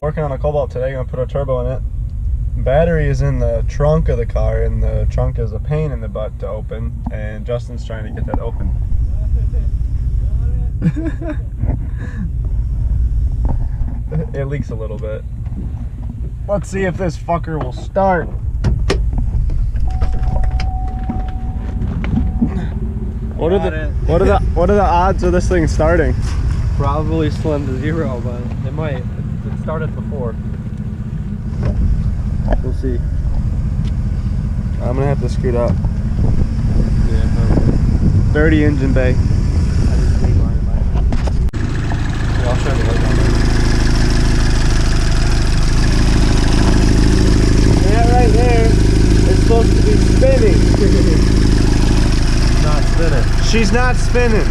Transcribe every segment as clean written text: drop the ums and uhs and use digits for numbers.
Working on a Cobalt today, gonna put a turbo in it. Battery is in the trunk of the car, and the trunk is a pain in the butt to open, and Justin's trying to get that open. It leaks a little bit. Let's see if this fucker will start. What are the odds of this thing starting? Probably slim to zero, but it might. It started before. We'll see. I'm gonna have to scoot up. Yeah, probably. Dirty engine bay. I'll show you later. That right there is supposed to be spinning. Not spinning. She's not spinning.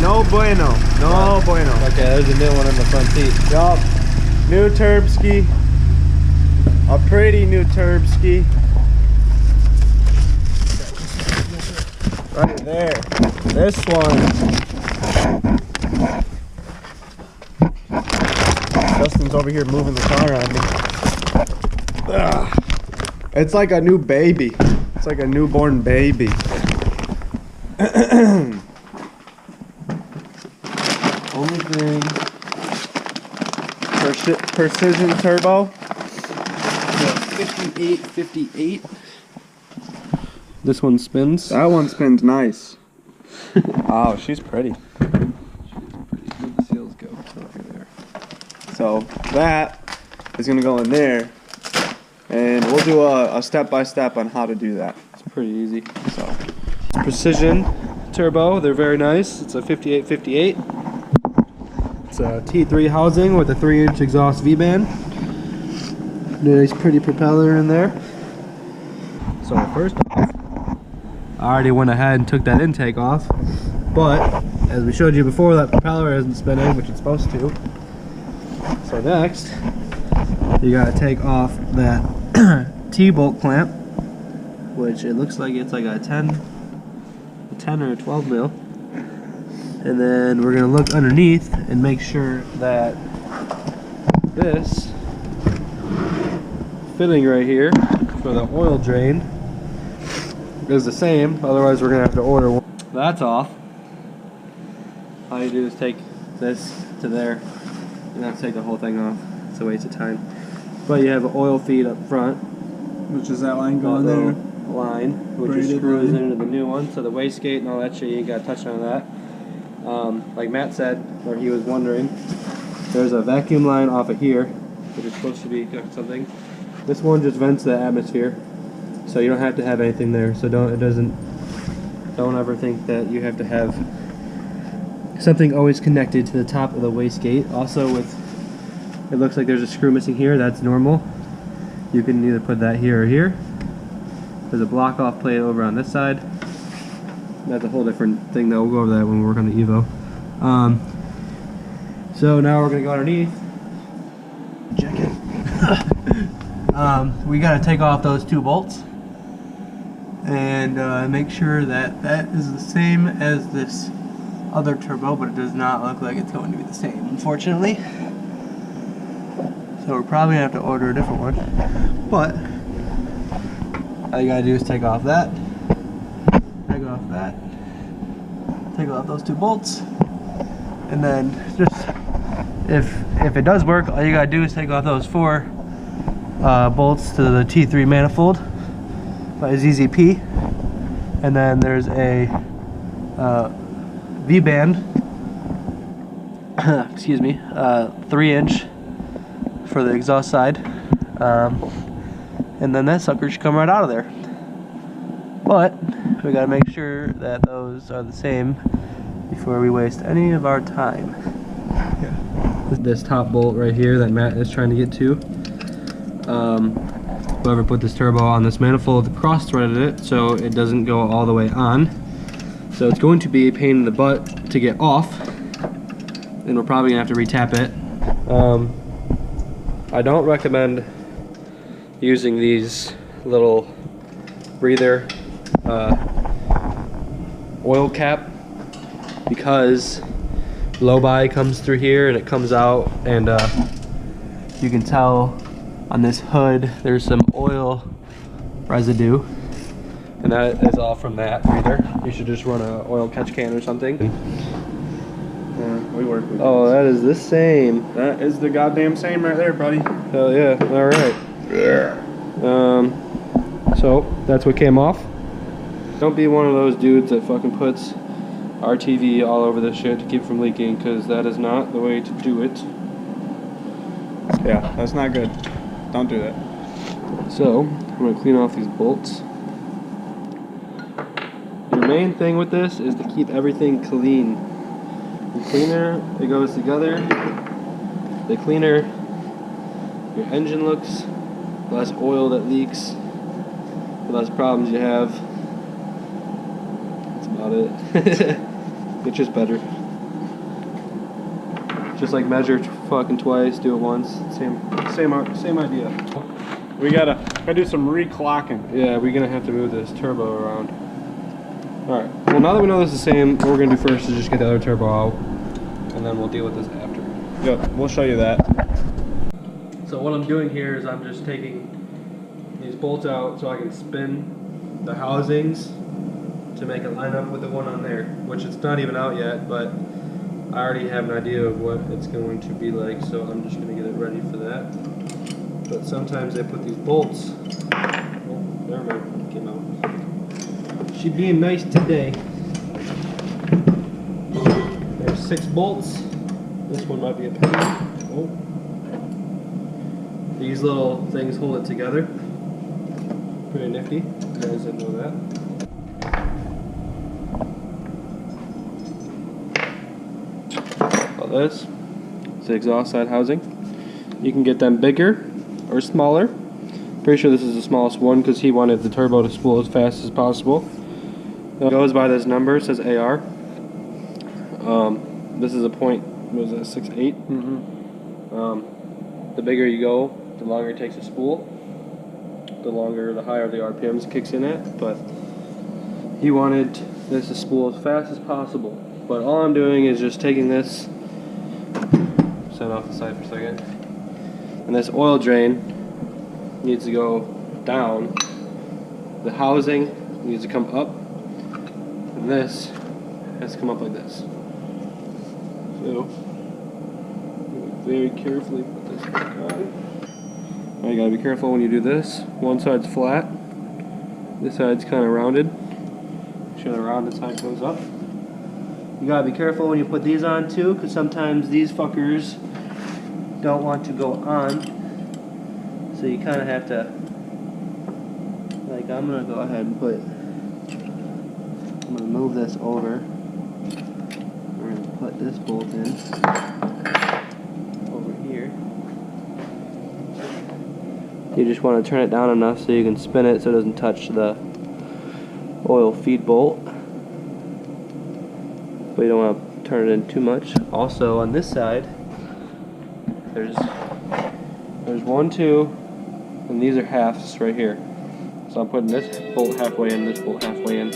No bueno. No bueno. Okay, there's a new one in the front seat. Yup. New turbski. A pretty new turbski. Right there. This one. Justin's over here moving the car on me. Ugh. It's like a new baby. It's like a newborn baby. Only thing. Precision turbo. 58. This one spins. That one spins nice. Oh, she's pretty. The seals go over there. So that is gonna go in there, and we'll do a step-by-step on how to do that. It's pretty easy. So, Precision turbo, they're very nice. It's a 58. It's a T3 housing with a 3-inch exhaust V-band. Nice pretty propeller in there. So first off, I already went ahead and took that intake off, but as we showed you before, that propeller isn't spinning, which it's supposed to. So next, you gotta take off that T-bolt clamp, which it looks like it's like a 10 or a 12 mil. And then we're gonna look underneath and make sure that this fitting right here for the oil drain is the same, otherwise we're gonna have to order one. That's off. All you do is take this to there. You don't have to take the whole thing off. It's a waste of time. But you have an oil feed up front, Which is that line going there? line, which Braided just screws line. into the new one. So the wastegate and all that shit, you ain't gotta touch on that. Like Matt said, or he was wondering, there's a vacuum line off of here, which is supposed to be something. This one just vents the atmosphere, so you don't have to have anything there. So don't ever think that you have to have something always connected to the top of the wastegate. Also, it looks like there's a screw missing here. That's normal. You can either put that here or here. There's a block off plate over on this side. That's a whole different thing though. We'll go over that when we work on the Evo. So now we're gonna go underneath. Check it. We gotta take off those 2 bolts and make sure that that is the same as this other turbo, but it does not look like it's going to be the same, unfortunately. So we're probably gonna have to order a different one. But all you gotta do is take off that, take off that, take off those 2 bolts, and then just if it does work, all you gotta do is take off those 4 bolts to the T3 manifold by ZZP, and then there's a V-band, excuse me, 3-inch for the exhaust side, and then that sucker should come right out of there. But we gotta make sure that those are the same before we waste any of our time. Yeah. This top bolt right here that Matt is trying to get to, whoever put this turbo on this manifold cross-threaded it so it doesn't go all the way on. So it's going to be a pain in the butt to get off, and we're probably gonna have to retap it. I don't recommend using these little breather oil cap because blow-by comes through here and it comes out, and You can tell on this hood there's some oil residue, and that is all from that breather. You should just run an oil catch can or something. Yeah, we work with Oh, that is the same. That is the goddamn same right there, buddy. Hell yeah. All right. So that's what came off. Don't be one of those dudes that fucking puts RTV all over this shit to keep from leaking, because that is not the way to do it. Yeah, that's not good. Don't do that. So I'm gonna clean off these bolts. Your main thing with this is to keep everything clean. The cleaner it goes together, the cleaner your engine looks, the less oil that leaks, the less problems you have. That's about it. It's just better. Just like measure fucking twice, do it once. Same idea. We gotta do some reclocking. Yeah, we're gonna have to move this turbo around. Alright, well now that we know this is the same, what we're gonna do first is just get the other turbo out, and then we'll deal with this after. Yep, we'll show you that. So what I'm doing here is I'm just taking these bolts out so I can spin the housings to make it line up with the one on there, which it's not even out yet, but I already have an idea of what it's going to be like, so I'm just gonna get it ready for that. But sometimes they put these bolts, oh, never mind, it came out. She being nice today. There's 6 bolts. This one might be a pain. Oh. These little things hold it together. Pretty nifty. You guys didn't know that. This is the exhaust side housing. You can get them bigger or smaller. Pretty sure this is the smallest one because he wanted the turbo to spool as fast as possible. It goes by this number, it says AR. This is a point, what was that, 6.8? The bigger you go, the longer it takes to spool. The higher the RPMs kicks in at, but he wanted this to spool as fast as possible. But all I'm doing is just taking this, set off the side for a second, and this oil drain needs to go down. The housing needs to come up, and this has to come up like this. So, very carefully put this back on. Now you gotta be careful when you do this. One side's flat, this side's kind of rounded. Make sure the rounded side goes up. You gotta be careful when you put these on too, because sometimes these fuckers don't want to go on. So you kind of have to, like, I'm gonna go ahead and I'm gonna move this over. We're gonna put this bolt in over here. You just want to turn it down enough so you can spin it so it doesn't touch the oil feed bolt. But you don't want to turn it in too much. Also on this side, there's 1, 2, and these are halves right here. So I'm putting this bolt halfway in, this bolt halfway in.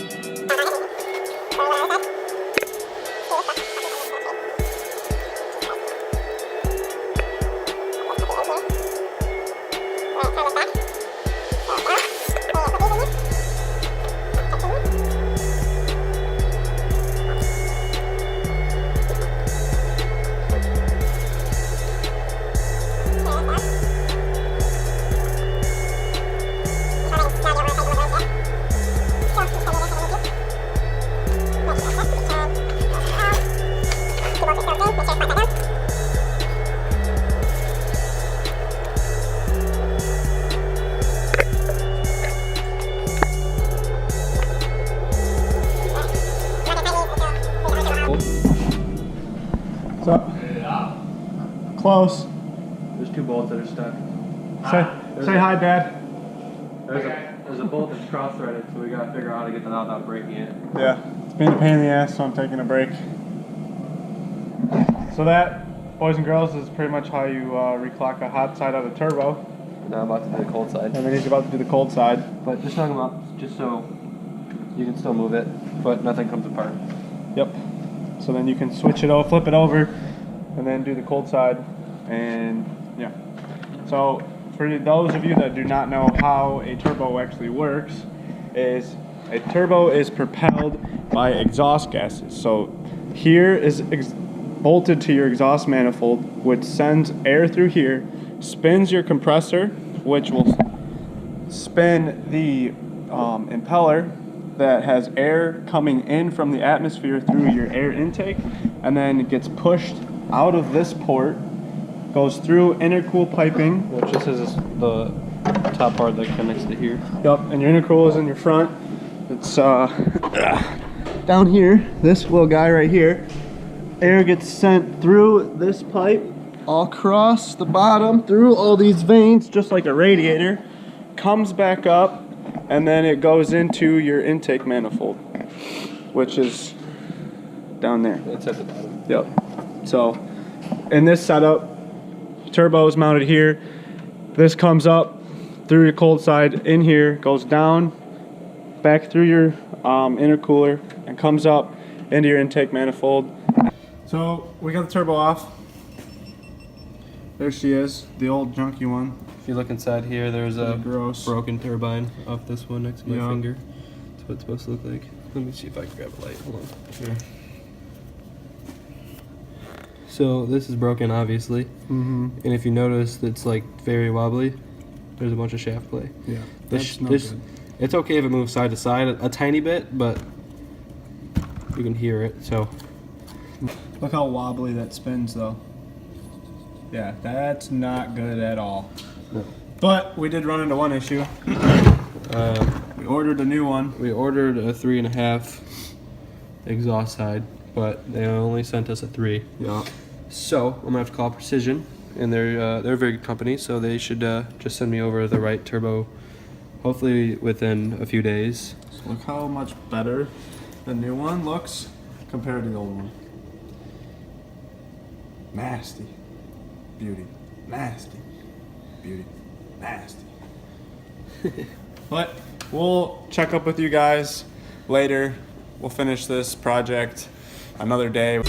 What's up? Close. There's 2 bolts that are stuck. Say hi, Dad. There's a bolt that's cross-threaded, so we gotta figure out how to get that out without breaking it. Yeah, it's been a pain in the ass, so I'm taking a break. So that, boys and girls, is pretty much how you reclock a hot side of a turbo. Now I'm about to do the cold side. And then he's about to do the cold side. But just talking about, just so you can still move it, but nothing comes apart. Yep. So then you can switch it over, flip it over, and then do the cold side, and yeah. So for those of you that do not know how a turbo actually works, is a turbo is propelled by exhaust gases. So here is bolted to your exhaust manifold, which sends air through here, spins your compressor, which will spin the impeller that has air coming in from the atmosphere through your air intake, and then it gets pushed out of this port, goes through intercool piping, which this is the top part that connects to here. Yep, and your intercool is in your front. It's down here, this little guy right here. Air gets sent through this pipe, all across the bottom, through all these veins, just like a radiator, comes back up, and then it goes into your intake manifold, which is down there. It's at the bottom. Yep. So, in this setup, turbo is mounted here. This comes up through your cold side in here, goes down, back through your intercooler, and comes up into your intake manifold. So we got the turbo off. There she is, the old junky one. If you look inside here, there's a gross broken turbine off this one next to my Yep. finger. That's what it's supposed to look like. Let me see if I can grab a light. Hold on. Sure. So this is broken, obviously. Mm-hmm. And if you notice, it's like very wobbly. There's a bunch of shaft play. Yeah. This, That's no this, good. it's okay if it moves side to side a tiny bit, but you can hear it. So Look how wobbly that spins, though. Yeah, that's not good at all. no. But we did run into one issue. We ordered a new one. We ordered a 3.5 exhaust side, but they only sent us a 3. Yeah. So I'm gonna have to call Precision, and they're a very good company, so they should just send me over the right turbo, hopefully within a few days. So look how much better the new one looks compared to the old one. Nasty. Beauty. Nasty. Beauty. Nasty. But we'll check up with you guys later. We'll finish this project another day.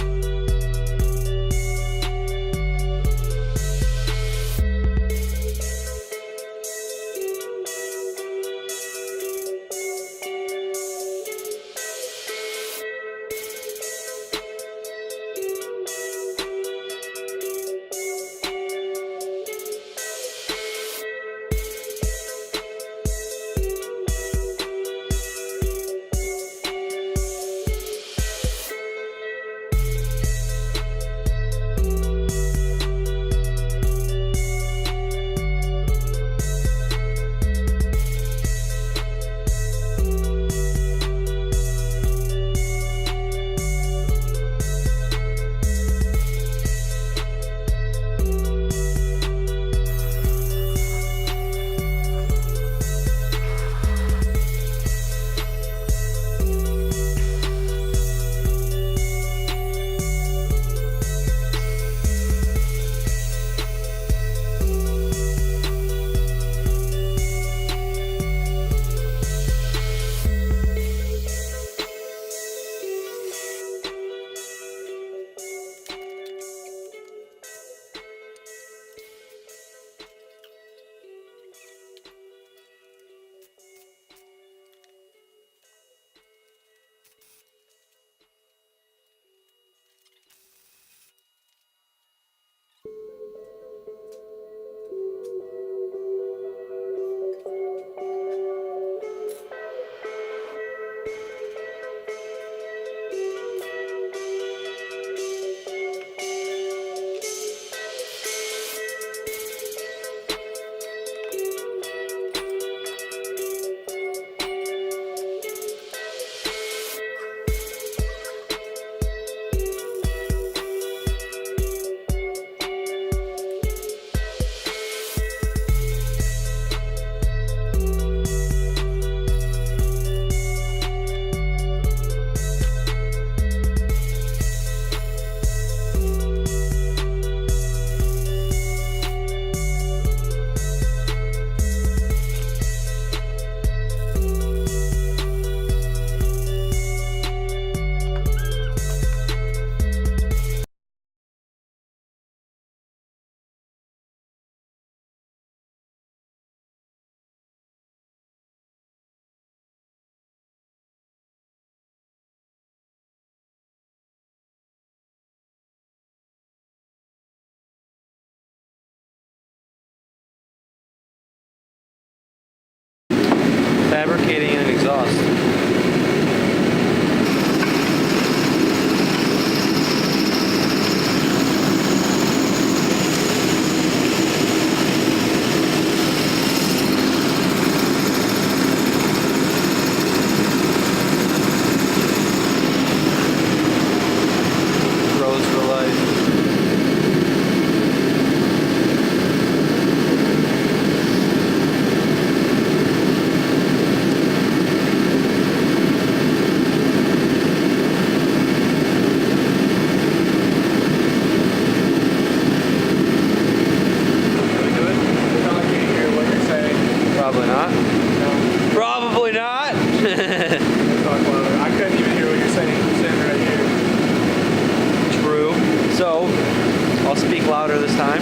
I'll speak louder this time.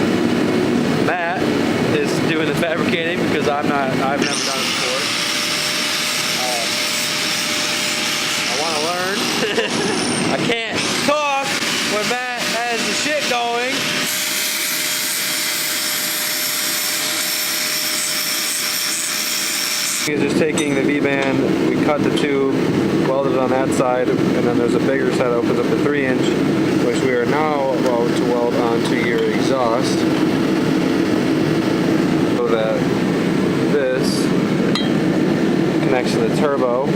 Matt is doing the fabricating because I've never done it before. I want to learn. I can't talk when Matt has the shit going. He's just taking the V-band, we cut the tube, welded it on that side, and then there's a bigger side that opens up to 3-inch, which we are now about to weld onto your exhaust, so that this connects to the turbo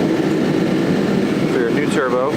for your new turbo.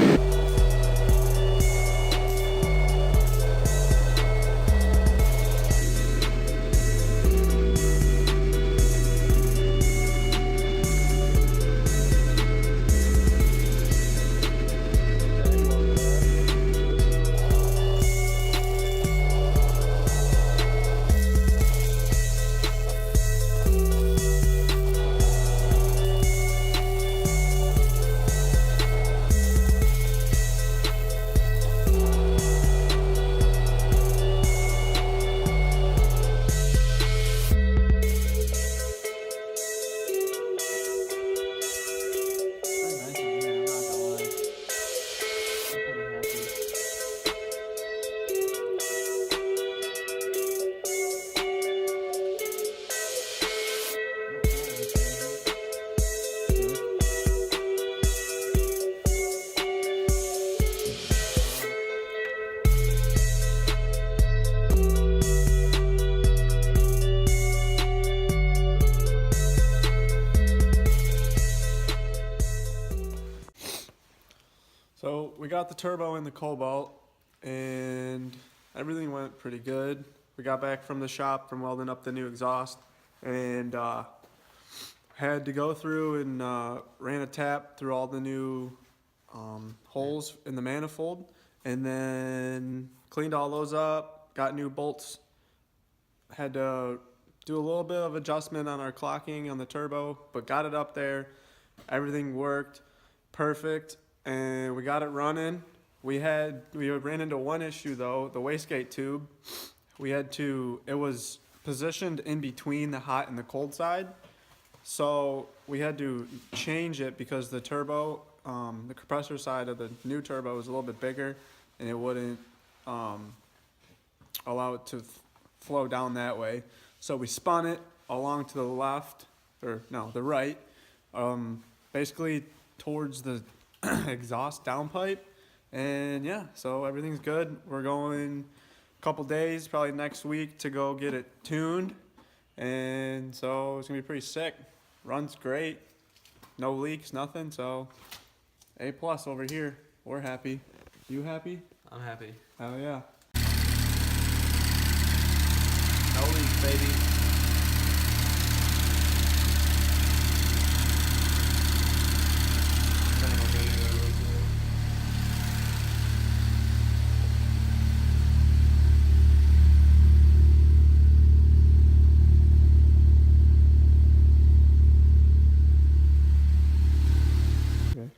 So we got the turbo in the Cobalt and everything went pretty good. We got back from the shop from welding up the new exhaust and had to go through and ran a tap through all the new holes in the manifold, and then cleaned all those up, got new bolts, had to do a little bit of adjustment on our clocking on the turbo, but got it up there. Everything worked perfect and we got it running. We ran into one issue though, the wastegate tube. It was positioned in between the hot and the cold side. So we had to change it because the turbo, the compressor side of the new turbo was a little bit bigger and it wouldn't allow it to flow down that way. So we spun it along to the left, or no, the right, basically towards the exhaust downpipe. And yeah, so everything's good. We're going a couple days, probably next week, to go get it tuned. And so it's gonna be pretty sick. Runs great, no leaks, nothing. So A+ over here. We're happy. You happy? I'm happy. Hell yeah. No leaks, baby. Okay.